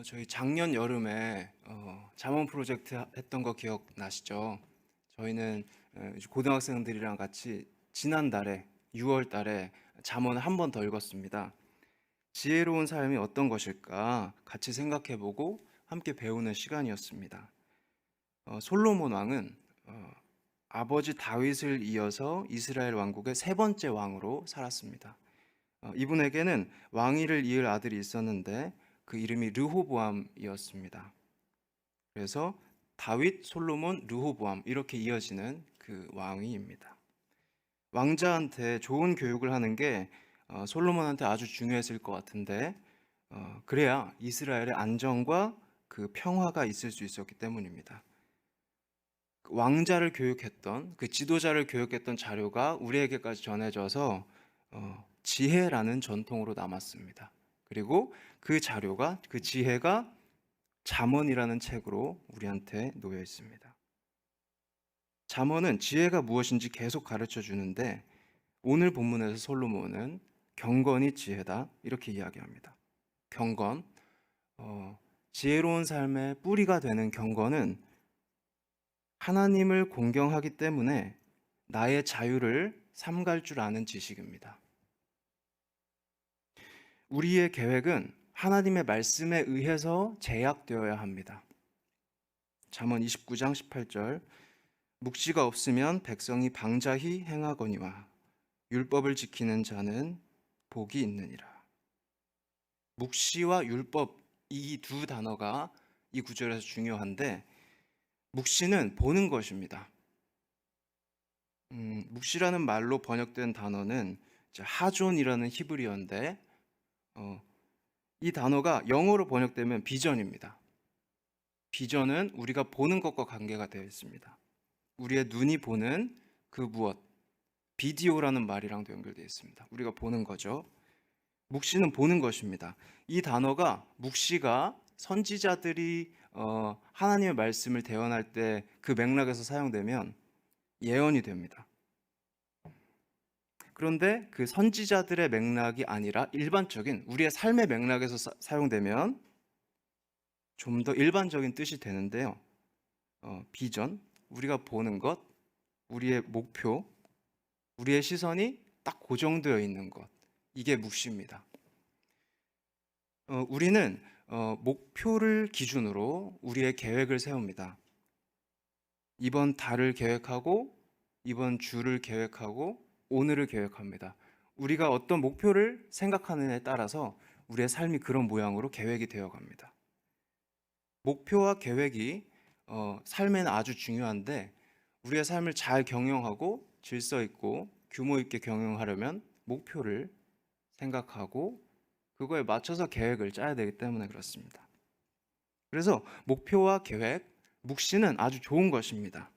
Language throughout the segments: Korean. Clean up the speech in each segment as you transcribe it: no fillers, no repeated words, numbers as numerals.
저희 작년 여름에 잠원 프로젝트 했던 거 기억나시죠? 저희는 이제 고등학생들이랑 같이 지난달에 6월 달에 잠원을 한 번 더 읽었습니다. 지혜로운 삶이 어떤 것일까 같이 생각해보고 함께 배우는 시간이었습니다. 솔로몬 왕은 아버지 다윗을 이어서 이스라엘 왕국의 세 번째 왕으로 살았습니다. 이분에게는 왕위를 이을 아들이 있었는데 그 이름이 르호보암이었습니다. 그래서 다윗, 솔로몬, 르호보암 이렇게 이어지는 그 왕위입니다. 왕자한테 좋은 교육을 하는 게 솔로몬한테 아주 중요했을 것 같은데 그래야 이스라엘의 안정과 그 평화가 있을 수 있었기 때문입니다. 왕자를 교육했던 그 지도자를 교육했던 자료가 우리에게까지 전해져서 지혜라는 전통으로 남았습니다. 그리고 그 자료가 그 지혜가 잠언이라는 책으로 우리한테 놓여 있습니다. 잠언은 지혜가 무엇인지 계속 가르쳐 주는데 오늘 본문에서 솔로몬은 경건이 지혜다 이렇게 이야기합니다. 경건, 지혜로운 삶의 뿌리가 되는 경건은 하나님을 공경하기 때문에 나의 자유를 삼갈 줄 아는 지식입니다. 우리의 계획은 하나님의 말씀에 의해서 제약되어야 합니다. 잠언 29장 18절 묵시가 없으면 백성이 방자히 행하거니와 율법을 지키는 자는 복이 있느니라. 묵시와 율법 이 두 단어가 이 구절에서 중요한데 묵시는 보는 것입니다. 묵시라는 말로 번역된 단어는 하존이라는 히브리어인데 이 단어가 영어로 번역되면 비전입니다. 비전은 우리가 보는 것과 관계가 되어 있습니다. 우리의 눈이 보는 그 무엇, 비디오라는 말이랑도 연결되어 있습니다. 우리가 보는 거죠. 묵시는 보는 것입니다. 이 단어가 묵시가 선지자들이 하나님의 말씀을 대언할 때 그 맥락에서 사용되면 예언이 됩니다. 그런데 그 선지자들의 맥락이 아니라 일반적인 우리의 삶의 맥락에서 사용되면 좀 더 일반적인 뜻이 되는데요. 비전, 우리가 보는 것, 우리의 목표, 우리의 시선이 딱 고정되어 있는 것, 이게 묵시입니다. 우리는 목표를 기준으로 우리의 계획을 세웁니다. 이번 달을 계획하고 이번 주를 계획하고 오늘을 계획합니다. 우리가 어떤 목표를 생각하느냐에 따라서 우리의 삶이 그런 모양으로 계획이 되어 갑니다. 목표와 계획이 삶에는 아주 중요한데 우리의 삶을 잘 경영하고 질서 있고 규모 있게 경영하려면 목표를 생각하고 그거에 맞춰서 계획을 짜야 되기 때문에 그렇습니다. 그래서 목표와 계획, 묵시는 아주 좋은 것입니다.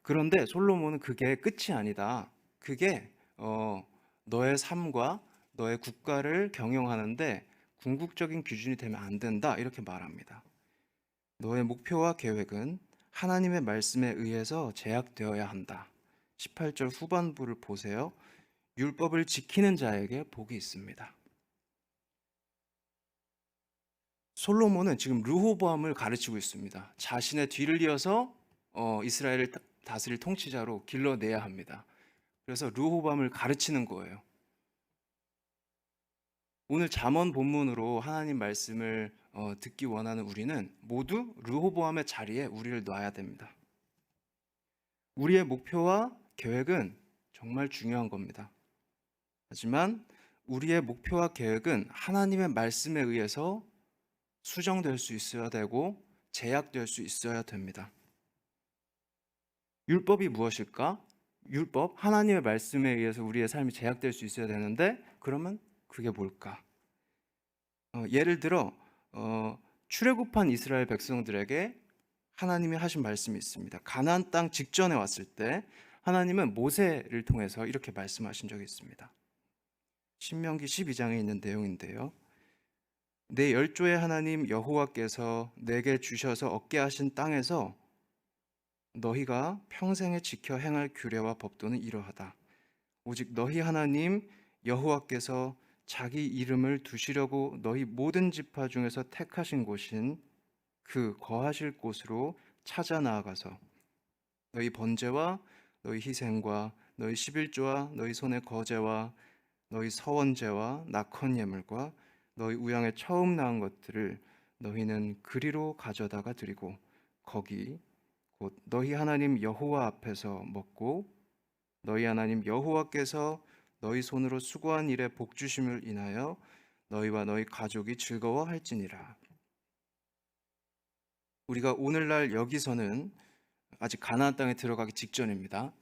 그런데 솔로몬은 그게 끝이 아니다. 그게 너의 삶과 너의 국가를 경영하는데 궁극적인 기준이 되면 안 된다. 이렇게 말합니다. 너의 목표와 계획은 하나님의 말씀에 의해서 제약되어야 한다. 18절 후반부를 보세요. 율법을 지키는 자에게 복이 있습니다. 솔로몬은 지금 르호보암을 가르치고 있습니다. 자신의 뒤를 이어서 이스라엘을 다스릴 통치자로 길러내야 합니다. 그래서 르호보암을 가르치는 거예요. 오늘 잠언 본문으로 하나님 말씀을 듣기 원하는 우리는 모두 르호보암의 자리에 우리를 놔야 됩니다. 우리의 목표와 계획은 정말 중요한 겁니다. 하지만 우리의 목표와 계획은 하나님의 말씀에 의해서 수정될 수 있어야 되고 제약될 수 있어야 됩니다. 율법이 무엇일까? 율법, 하나님의 말씀에 의해서 우리의 삶이 제약될 수 있어야 되는데 그러면 그게 뭘까? 예를 들어 출애굽한 이스라엘 백성들에게 하나님이 하신 말씀이 있습니다. 가나안 땅 직전에 왔을 때 하나님은 모세를 통해서 이렇게 말씀하신 적이 있습니다. 신명기 12장에 있는 내용인데요. 내 열조의 하나님 여호와께서 내게 주셔서 얻게 하신 땅에서 너희가 평생에 지켜 행할 규례와 법도는 이러하다. 오직 너희 하나님 여호와께서 자기 이름을 두시려고 너희 모든 지파 중에서 택하신 곳인 그 거하실 곳으로 찾아 나아가서 너희 번제와 너희 희생과 너희 십일조와 너희 손의 거제와 너희 서원제와 낙헌 예물과 너희 우양의 처음 낳은 것들을 너희는 그리로 가져다가 드리고 거기 곧 너희 하나님 여호와 앞에서 먹고 너희 하나님 여호와께서 너희 손으로 수고한 일에 복 주심을 인하여 너희와 너희 가족이 즐거워할지니라. 우리가 오늘날 여기서는 아직 가나안 땅에 들어가기 직전입니다.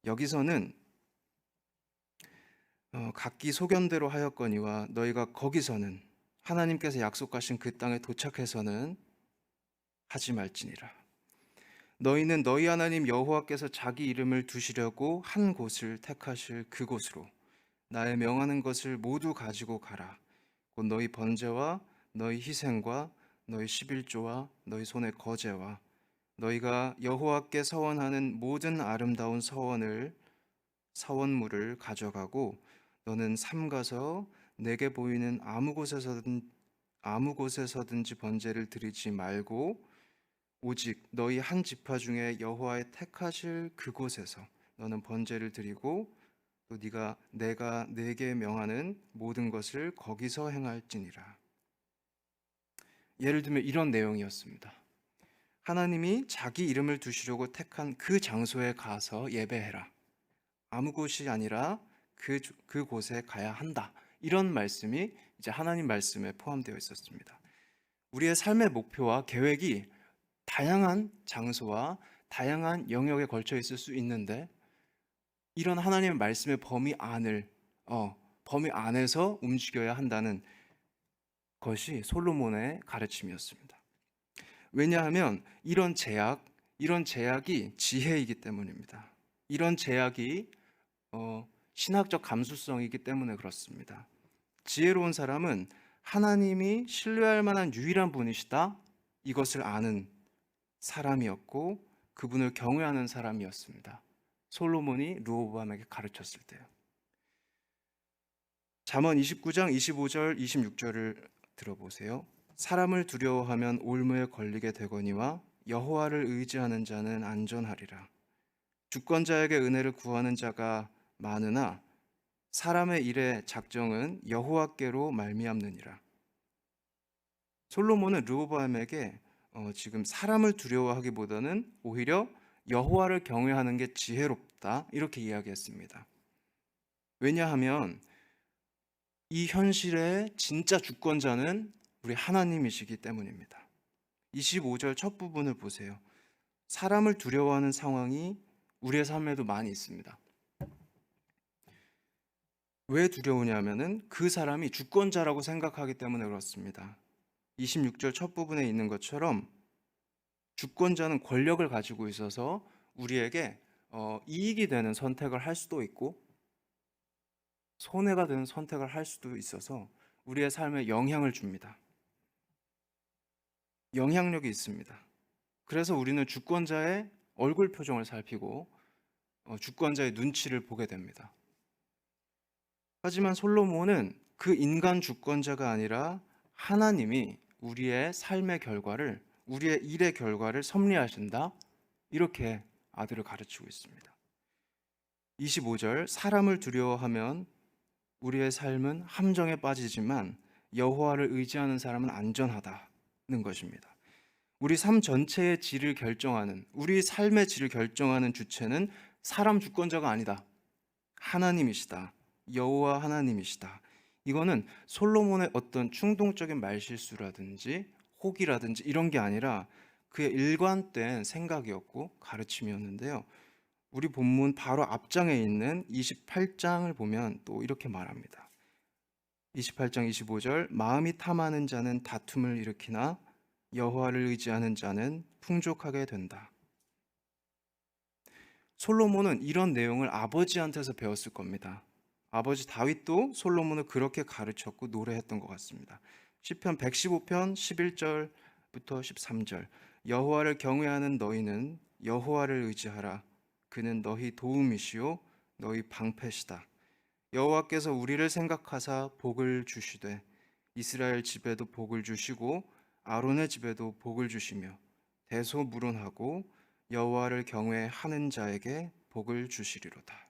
여기서는 각기 소견대로 하였거니와 너희가 거기서는 하나님께서 약속하신 그 땅에 도착해서는 하지 말지니라. 너희는 너희 하나님 여호와께서 자기 이름을 두시려고 한 곳을 택하실 그곳으로 나의 명하는 것을 모두 가지고 가라. 곧 너희 번제와 너희 희생과 너희 십일조와 너희 손의 거제와 너희가 여호와께 서원하는 모든 아름다운 서원물을 가져가고 너는 삼가서 내게 보이는 아무 곳에서든지 번제를 드리지 말고 오직 너희 한 지파 중에 여호와의 택하실 그곳에서 너는 번제를 드리고 또 내가 네게 명하는 모든 것을 거기서 행할지니라. 예를 들면 이런 내용이었습니다. 하나님이 자기 이름을 두시려고 택한 그 장소에 가서 예배해라. 아무 곳이 아니라 그곳에 가야 한다. 이런 말씀이 이제 하나님 말씀에 포함되어 있었습니다. 우리의 삶의 목표와 계획이 다양한 장소와 다양한 영역에 걸쳐 있을 수 있는데 이런 하나님의 말씀의 범위 안에서 움직여야 한다는 것이 솔로몬의 가르침이었습니다. 왜냐하면 이런 제약이 지혜이기 때문입니다. 이런 제약이 신학적 감수성이기 때문에 그렇습니다. 지혜로운 사람은 하나님이 신뢰할 만한 유일한 분이시다 이것을 아는 사람이었고 그분을 경외하는 사람이었습니다. 솔로몬이 르호보암에게 가르쳤을 때요. 잠언 29장 25절 26절을 들어보세요. 사람을 두려워하면 올무에 걸리게 되거니와 여호와를 의지하는 자는 안전하리라. 주권자에게 은혜를 구하는 자가 많으나 사람의 일의 작정은 여호와께로 말미암느니라. 솔로몬은 르호보암에게 지금 사람을 두려워하기보다는 오히려 여호와를 경외하는 게 지혜롭다 이렇게 이야기했습니다. 왜냐하면 이 현실의 진짜 주권자는 우리 하나님이시기 때문입니다. 25절 첫 부분을 보세요. 사람을 두려워하는 상황이 우리의 삶에도 많이 있습니다. 왜 두려우냐면은 그 사람이 주권자라고 생각하기 때문에 그렇습니다. 26절 첫 부분에 있는 것처럼 주권자는 권력을 가지고 있어서 우리에게 이익이 되는 선택을 할 수도 있고 손해가 되는 선택을 할 수도 있어서 우리의 삶에 영향을 줍니다. 영향력이 있습니다. 그래서 우리는 주권자의 얼굴 표정을 살피고 주권자의 눈치를 보게 됩니다. 하지만 솔로몬은 그 인간 주권자가 아니라 하나님이 우리의 삶의 결과를, 우리의 일의 결과를 섭리하신다. 이렇게 아들을 가르치고 있습니다. 25절 사람을 두려워하면 우리의 삶은 함정에 빠지지만 여호와를 의지하는 사람은 안전하다는 것입니다. 우리 삶 전체의 질을 결정하는, 우리 삶의 질을 결정하는 주체는 사람 주권자가 아니다. 하나님이시다. 여호와 하나님이시다. 이거는 솔로몬의 어떤 충동적인 말실수라든지 혹이라든지 이런 게 아니라 그의 일관된 생각이었고 가르침이었는데요. 우리 본문 바로 앞장에 있는 28장을 보면 또 이렇게 말합니다. 28장 25절 마음이 탐하는 자는 다툼을 일으키나 여호와를 의지하는 자는 풍족하게 된다. 솔로몬은 이런 내용을 아버지한테서 배웠을 겁니다. 아버지 다윗도 솔로몬을 그렇게 가르쳤고 노래했던 것 같습니다. 시편 115편 11절부터 13절 여호와를 경외하는 너희는 여호와를 의지하라. 그는 너희 도움이시요 너희 방패시다. 여호와께서 우리를 생각하사 복을 주시되 이스라엘 집에도 복을 주시고 아론의 집에도 복을 주시며 대소무론하고 여호와를 경외하는 자에게 복을 주시리로다.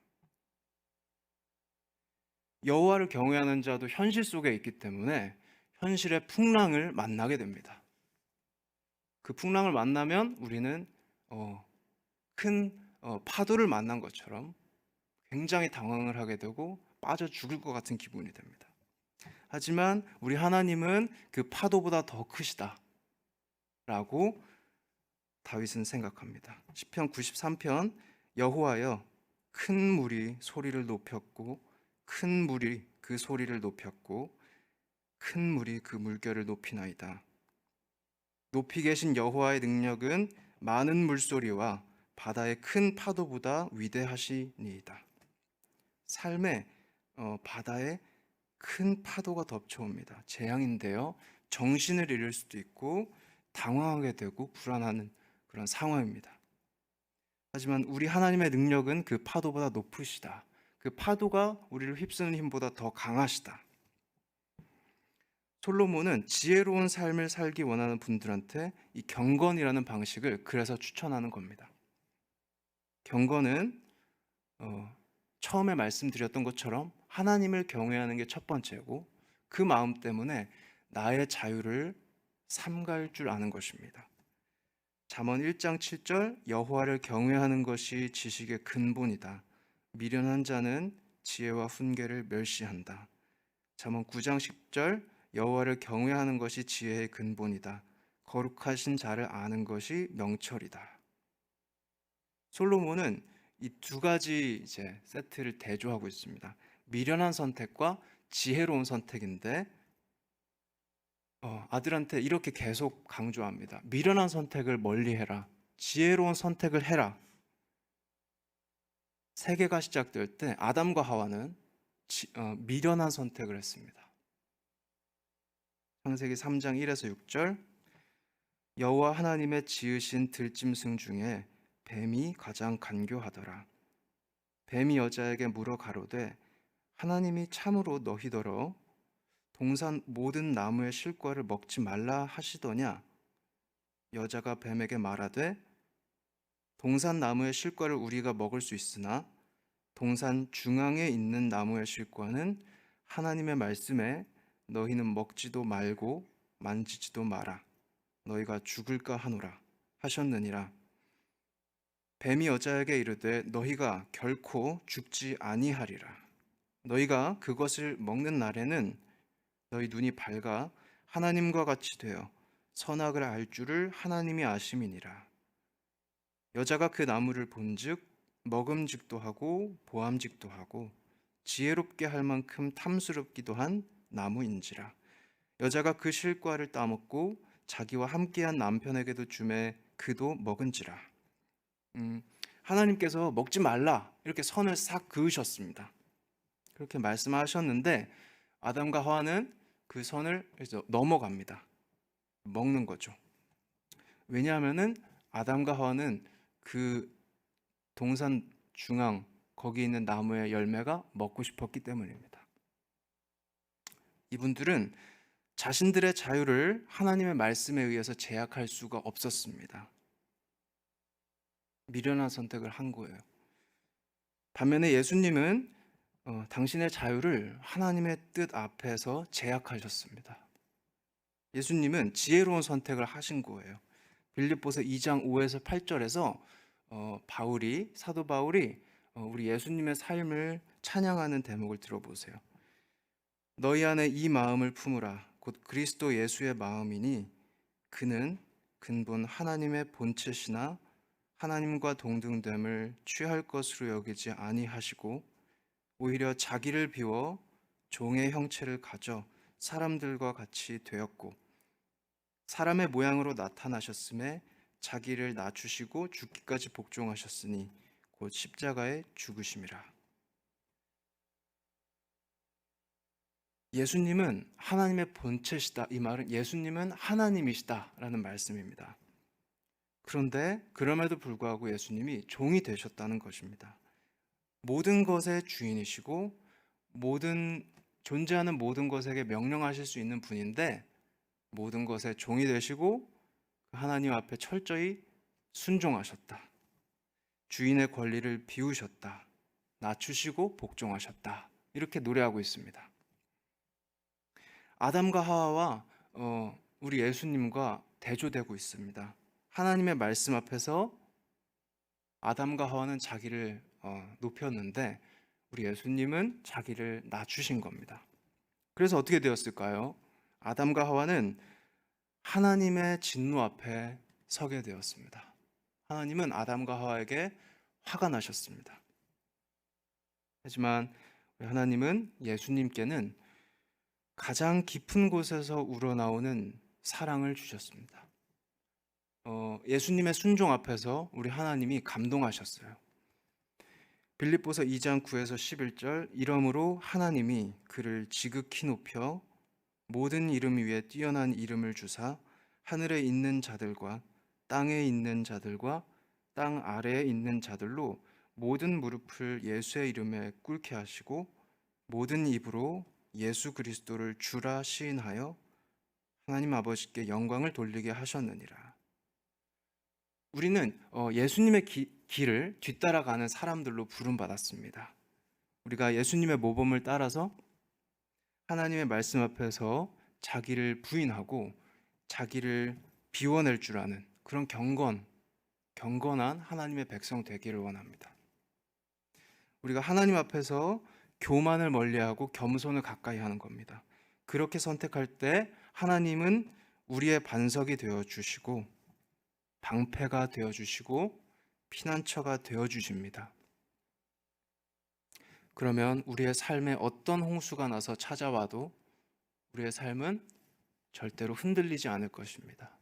여호와를 경외하는 자도 현실 속에 있기 때문에 현실의 풍랑을 만나게 됩니다. 그 풍랑을 만나면 우리는 큰 파도를 만난 것처럼 굉장히 당황을 하게 되고 빠져 죽을 것 같은 기분이 됩니다. 하지만 우리 하나님은 그 파도보다 더 크시다 라고 다윗은 생각합니다. 시편 93편 여호와여 큰 물이 소리를 높였고 큰 물이 그 소리를 높였고 큰 물이 그 물결을 높이나이다. 높이 계신 여호와의 능력은 많은 물소리와 바다의 큰 파도보다 위대하시니이다. 삶에 바다에 큰 파도가 덮쳐옵니다. 재앙인데요. 정신을 잃을 수도 있고 당황하게 되고 불안하는 그런 상황입니다. 하지만 우리 하나님의 능력은 그 파도보다 높으시다. 그 파도가 우리를 휩쓰는 힘보다 더 강하시다. 솔로몬은 지혜로운 삶을 살기 원하는 분들한테 이 경건이라는 방식을 그래서 추천하는 겁니다. 경건은 처음에 말씀드렸던 것처럼 하나님을 경외하는 게 첫 번째고 그 마음 때문에 나의 자유를 삼갈 줄 아는 것입니다. 잠언 1장 7절 여호와를 경외하는 것이 지식의 근본이다. 미련한 자는 지혜와 훈계를 멸시한다. 잠언 9장 10절 여호와를 경외하는 것이 지혜의 근본이다. 거룩하신 자를 아는 것이 명철이다. 솔로몬은 이 두 가지 세트를 대조하고 있습니다. 미련한 선택과 지혜로운 선택인데 아들한테 이렇게 계속 강조합니다. 미련한 선택을 멀리해라. 지혜로운 선택을 해라. 세계가 시작될 때 아담과 하와는 미련한 선택을 했습니다. 창세기 3장 1에서 6절 여호와 하나님의 지으신 들짐승 중에 뱀이 가장 간교하더라. 뱀이 여자에게 물어 가로되 하나님이 참으로 너희더러 동산 모든 나무의 실과를 먹지 말라 하시더냐? 여자가 뱀에게 말하되 동산 나무의 실과를 우리가 먹을 수 있으나 동산 중앙에 있는 나무의 실과는 하나님의 말씀에 너희는 먹지도 말고 만지지도 마라. 너희가 죽을까 하노라 하셨느니라. 뱀이 여자에게 이르되 너희가 결코 죽지 아니하리라. 너희가 그것을 먹는 날에는 너희 눈이 밝아 하나님과 같이 되어 선악을 알 줄을 하나님이 아심이니라. 여자가 그 나무를 본즉 먹음직도 하고 보암직도 하고 지혜롭게 할 만큼 탐스럽기도 한 나무인지라. 여자가 그 실과를 따먹고 자기와 함께한 남편에게도 주매 그도 먹은지라. 하나님께서 먹지 말라 이렇게 선을 싹 그으셨습니다. 그렇게 말씀하셨는데 아담과 하와는 그 선을 넘어갑니다. 먹는 거죠. 왜냐하면은 아담과 하와는 그 동산 중앙 거기 있는 나무의 열매가 먹고 싶었기 때문입니다. 이분들은 자신들의 자유를 하나님의 말씀에 의해서 제약할 수가 없었습니다. 미련한 선택을 한 거예요. 반면에 예수님은 당신의 자유를 하나님의 뜻 앞에서 제약하셨습니다. 예수님은 지혜로운 선택을 하신 거예요. 빌립보서 2장 5에서 8절에서 사도 바울이 우리 예수님의 삶을 찬양하는 대목을 들어보세요. 너희 안에 이 마음을 품으라. 곧 그리스도 예수의 마음이니 그는 근본 하나님의 본체시나 하나님과 동등됨을 취할 것으로 여기지 아니하시고 오히려 자기를 비워 종의 형체를 가져 사람들과 같이 되었고 사람의 모양으로 나타나셨음에 자기를 낮추시고 죽기까지 복종하셨으니 곧 십자가에 죽으심이라. 예수님은 하나님의 본체시다. 이 말은 예수님은 하나님이시다라는 말씀입니다. 그런데 그럼에도 불구하고 예수님이 종이 되셨다는 것입니다. 모든 것의 주인이시고 모든 존재하는 모든 것에게 명령하실 수 있는 분인데 모든 것의 종이 되시고 하나님 앞에 철저히 순종하셨다. 주인의 권리를 비우셨다. 낮추시고 복종하셨다. 이렇게 노래하고 있습니다. 아담과 하와와 우리 예수님과 대조되고 있습니다. 하나님의 말씀 앞에서 아담과 하와는 자기를 높였는데 우리 예수님은 자기를 낮추신 겁니다. 그래서 어떻게 되었을까요? 아담과 하와는 하나님의 진노 앞에 서게 되었습니다. 하나님은 아담과 하와에게 화가 나셨습니다. 하지만 하나님은 예수님께는 가장 깊은 곳에서 우러나오는 사랑을 주셨습니다. 예수님의 순종 앞에서 우리 하나님이 감동하셨어요. 빌립보서 2장 9에서 11절 이러므로 하나님이 그를 지극히 높여 모든 이름 위에 뛰어난 이름을 주사 하늘에 있는 자들과 땅에 있는 자들과 땅 아래에 있는 자들로 모든 무릎을 예수의 이름에 꿇게 하시고 모든 입으로 예수 그리스도를 주라 시인하여 하나님 아버지께 영광을 돌리게 하셨느니라. 우리는 예수님의 길을 뒤따라가는 사람들로 부름받았습니다. 우리가 예수님의 모범을 따라서 하나님의 말씀 앞에서 자기를 부인하고 자기를 비워낼 줄 아는 그런 경건한 하나님의 백성 되기를 원합니다. 우리가 하나님 앞에서 교만을 멀리하고 겸손을 가까이 하는 겁니다. 그렇게 선택할 때 하나님은 우리의 반석이 되어 주시고 방패가 되어 주시고 피난처가 되어 주십니다. 그러면 우리의 삶에 어떤 홍수가 나서 찾아와도 우리의 삶은 절대로 흔들리지 않을 것입니다.